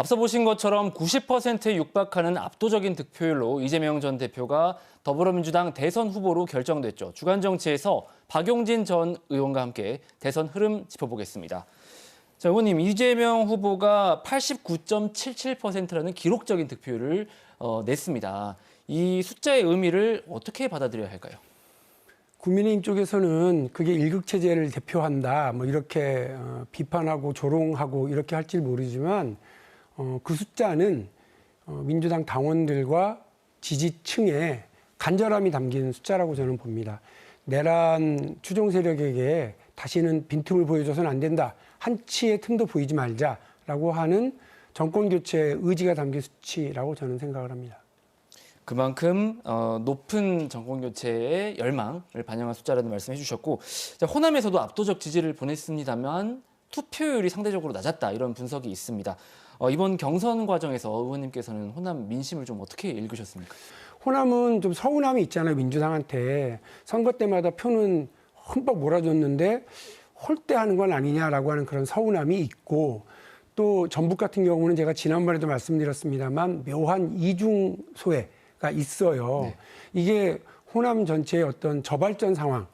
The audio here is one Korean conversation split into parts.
앞서 보신 것처럼 90%에 육박하는 압도적인 득표율로 이재명 전 대표가 더불어민주당 대선 후보로 결정됐죠. 주간 정치에서 박용진 전 의원과 함께 대선 흐름 짚어보겠습니다. 자, 의원님, 이재명 후보가 89.77%라는 기록적인 득표율을 냈습니다. 이 숫자의 의미를 어떻게 받아들여야 할까요? 국민의힘 쪽에서는 그게 일극체제를 대표한다, 뭐 이렇게 비판하고 조롱하고 이렇게 할지 모르지만 그 숫자는 민주당 당원들과 지지층의 간절함이 담긴 숫자라고 저는 봅니다. 내란 추종 세력에게 다시는 빈틈을 보여줘서는 안 된다. 한치의 틈도 보이지 말자라고 하는 정권 교체의 의지가 담긴 수치라고 저는 생각을 합니다. 그만큼 높은 정권 교체의 열망을 반영한 숫자라는 말씀해 주셨고, 자, 호남에서도 압도적 지지를 보냈습니다만 투표율이 상대적으로 낮았다, 이런 분석이 있습니다. 이번 경선 과정에서 의원님께서는 호남 민심을 좀 어떻게 읽으셨습니까? 호남은 좀 서운함이 있잖아요. 민주당한테 선거 때마다 표는 흠뻑 몰아줬는데 홀대하는 건 아니냐라고 하는 그런 서운함이 있고, 또 전북 같은 경우는 제가 지난번에도 말씀드렸습니다만 묘한 이중 소외가 있어요. 네. 이게 호남 전체의 어떤 저발전 상황,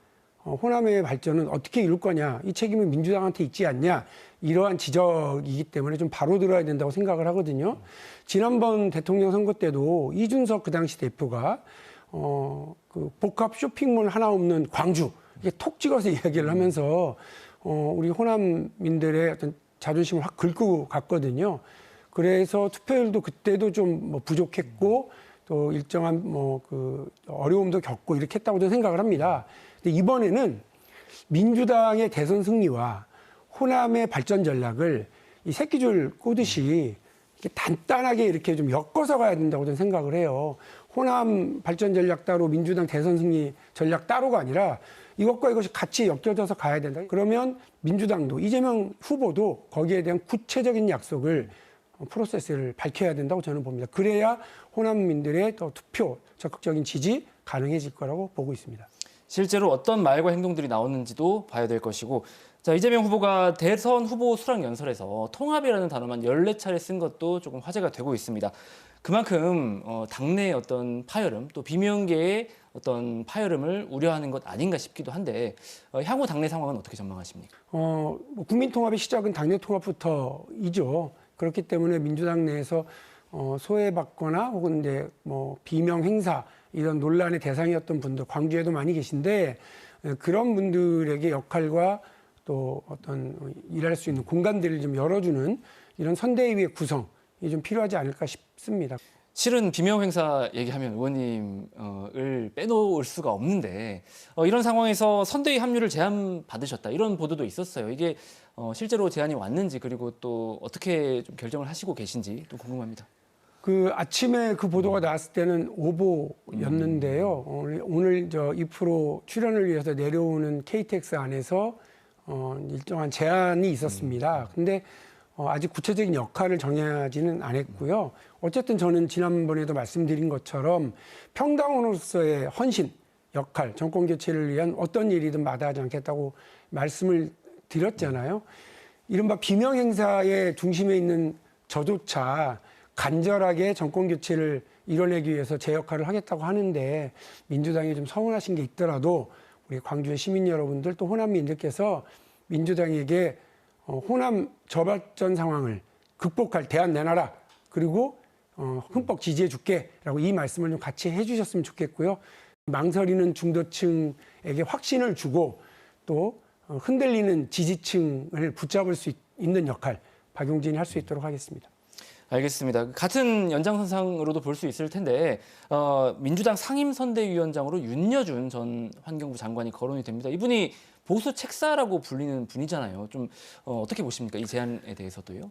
호남의 발전은 어떻게 이룰 거냐, 이 책임은 민주당한테 있지 않냐, 이러한 지적이기 때문에 좀 바로 들어야 된다고 생각을 하거든요. 지난번 대통령 선거 때도 이준석 그 당시 대표가 그 복합 쇼핑몰 하나 없는 광주, 이게 톡 찍어서 이야기를 하면서 우리 호남민들의 어떤 자존심을 확 긁고 갔거든요. 그래서 투표율도 그때도 좀 뭐 부족했고 또 일정한 뭐 그 어려움도 겪고 이렇게 했다고 저는 생각을 합니다. 근데 이번에는 민주당의 대선 승리와 호남의 발전 전략을 이 새끼줄 꼬듯이 이렇게 단단하게 이렇게 좀 엮어서 가야 된다고 저는 생각을 해요. 호남 발전 전략 따로, 민주당 대선 승리 전략 따로가 아니라 이것과 이것이 같이 엮여져서 가야 된다. 그러면 민주당도, 이재명 후보도 거기에 대한 구체적인 약속을, 프로세스를 밝혀야 된다고 저는 봅니다. 그래야 호남민들의 더 투표, 적극적인 지지 가능해질 거라고 보고 있습니다. 실제로 어떤 말과 행동들이 나오는지도 봐야 될 것이고, 자, 이재명 후보가 대선 후보 수락 연설에서 통합이라는 단어만 14차례 쓴 것도 조금 화제가 되고 있습니다. 그만큼 당내의 어떤 파열음, 또 비명계의 어떤 파열음을 우려하는 것 아닌가 싶기도 한데, 향후 당내 상황은 어떻게 전망하십니까? 뭐 국민 통합의 시작은 당내 통합부터이죠. 그렇기 때문에 민주당 내에서 소외받거나 혹은 이제 뭐 비명 행사 이런 논란의 대상이었던 분들, 광주에도 많이 계신데, 그런 분들에게 역할과 또 어떤 일할 수 있는 공간들을 좀 열어주는 이런 선대위의 구성이 좀 필요하지 않을까 싶습니다. 실은 비명 행사 얘기하면 의원님을 빼놓을 수가 없는데, 이런 상황에서 선대위 합류를 제안받으셨다, 이런 보도도 있었어요. 이게 실제로 제안이 왔는지, 그리고 또 어떻게 좀 결정을 하시고 계신지 또 궁금합니다. 그 아침에 그 보도가 나왔을 때는 오보였는데요. 오늘 저 2% 출연을 위해서 내려오는 KTX 안에서 일정한 제안이 있었습니다. 근데 아직 구체적인 역할을 정하지는 않았고요. 어쨌든 저는 지난번에도 말씀드린 것처럼 평당원으로서의 헌신, 역할, 정권 교체를 위한 어떤 일이든 마다하지 않겠다고 말씀을 드렸잖아요. 이른바 비명 행사의 중심에 있는 저조차 간절하게 정권 교체를 이뤄내기 위해서 제 역할을 하겠다고 하는데, 민주당이 좀 서운하신 게 있더라도 우리 광주의 시민 여러분들, 또 호남민들께서 민주당에게 호남 저발전 상황을 극복할 대안 내놔라, 그리고 흠뻑 지지해 줄게라고 이 말씀을 좀 같이 해주셨으면 좋겠고요. 망설이는 중도층에게 확신을 주고 또 흔들리는 지지층을 붙잡을 수 있는 역할, 박용진이 할 수 있도록 하겠습니다. 알겠습니다. 같은 연장선상으로도 볼 수 있을 텐데, 민주당 상임선대위원장으로 윤여준 전 환경부 장관이 거론이 됩니다. 이분이 보수 책사라고 불리는 분이잖아요. 좀 어떻게 보십니까? 이 제안에 대해서도요?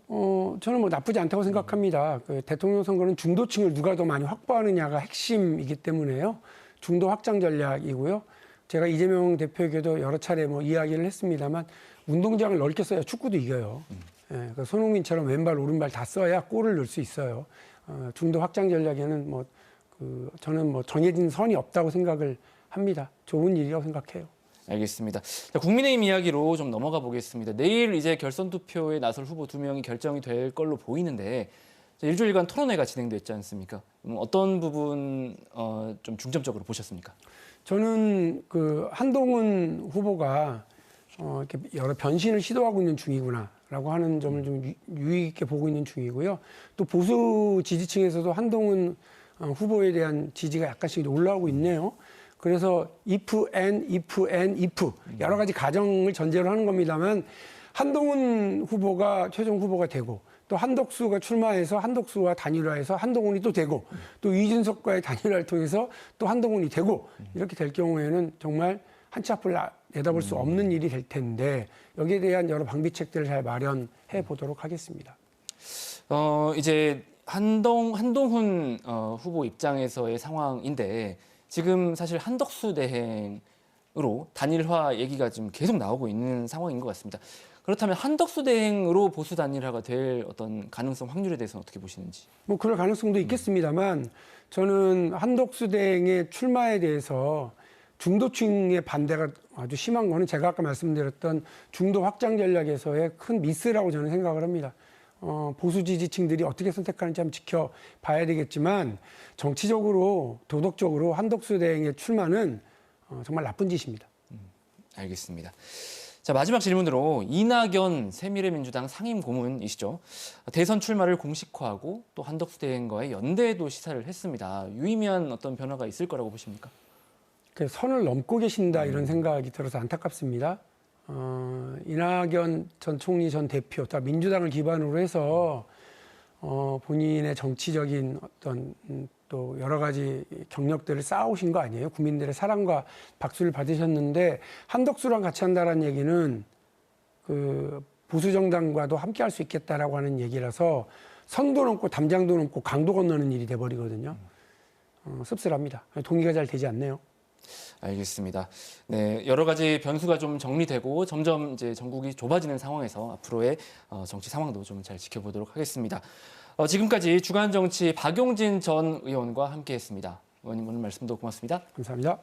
저는 뭐 나쁘지 않다고 생각합니다. 그 대통령 선거는 중도층을 누가 더 많이 확보하느냐가 핵심이기 때문에요. 중도 확장 전략이고요. 제가 이재명 대표에게도 여러 차례 뭐 이야기를 했습니다만, 운동장을 넓게 써야 축구도 이겨요. 예, 그러니까 손흥민처럼 왼발 오른발 다 써야 골을 넣을 수 있어요. 중도 확장 전략에는 저는 뭐 정해진 선이 없다고 생각을 합니다. 좋은 일이라고 생각해요. 알겠습니다. 자, 국민의힘 이야기로 좀 넘어가 보겠습니다. 내일 이제 결선 투표에 나설 후보 2명이 결정이 될 걸로 보이는데, 일주일간 토론회가 진행됐지 않습니까? 어떤 부분 좀 중점적으로 보셨습니까? 저는 그 한동훈 후보가 이렇게 여러 변신을 시도하고 있는 중이구나라고 하는 점을 좀 유의 있게 보고 있는 중이고요. 또 보수 지지층에서도 한동훈 후보에 대한 지지가 약간씩 올라오고 있네요. 그래서 if 여러 가지 가정을 전제로 하는 겁니다만 한동훈 후보가 최종 후보가 되고 또 한덕수가 출마해서 한덕수와 단일화해서 한동훈이 또 되고 또 이준석과의 단일화를 통해서 또 한동훈이 되고 이렇게 될 경우에는 정말 한치 앞을 내다볼 수 없는 일이 될 텐데 여기에 대한 여러 방비책들을 잘 마련해 보도록 하겠습니다. 이제 한동훈 후보 입장에서의 상황인데 지금 사실 한덕수 대행으로 단일화 얘기가 지금 계속 나오고 있는 상황인 것 같습니다. 그렇다면 한덕수 대행으로 보수 단일화가 될 어떤 가능성 확률에 대해서는 어떻게 보시는지? 뭐 그럴 가능성도 있겠습니다만 저는 한덕수 대행의 출마에 대해서 중도층의 반대가 아주 심한 거는 제가 아까 말씀드렸던 중도 확장 전략에서의 큰 미스라고 저는 생각을 합니다. 보수 지지층들이 어떻게 선택하는지 한번 지켜봐야 되겠지만 정치적으로 도덕적으로 한덕수 대행의 출마는 정말 나쁜 짓입니다. 알겠습니다. 자, 마지막 질문으로 이낙연 새미래민주당 상임고문이시죠. 대선 출마를 공식화하고 또 한덕수 대행과의 연대도 시사를 했습니다. 유의미한 어떤 변화가 있을 거라고 보십니까? 선을 넘고 계신다 이런 생각이 들어서 안타깝습니다. 이낙연 전 총리 전 대표, 또 민주당을 기반으로 해서 본인의 정치적인 어떤 또 여러 가지 경력들을 쌓아오신 거 아니에요? 국민들의 사랑과 박수를 받으셨는데 한덕수랑 같이 한다는 얘기는 그 보수 정당과도 함께 할 수 있겠다라고 하는 얘기라서 선도 넘고 담장도 넘고 강도 건너는 일이 돼버리거든요. 씁쓸합니다. 동의가 잘 되지 않네요. 알겠습니다. 네, 여러 가지 변수가 좀 정리되고 점점 이제 전국이 좁아지는 상황에서 앞으로의 정치 상황도 좀 잘 지켜보도록 하겠습니다. 지금까지 주간정치 박용진 전 의원과 함께했습니다. 의원님 오늘 말씀도 고맙습니다. 감사합니다.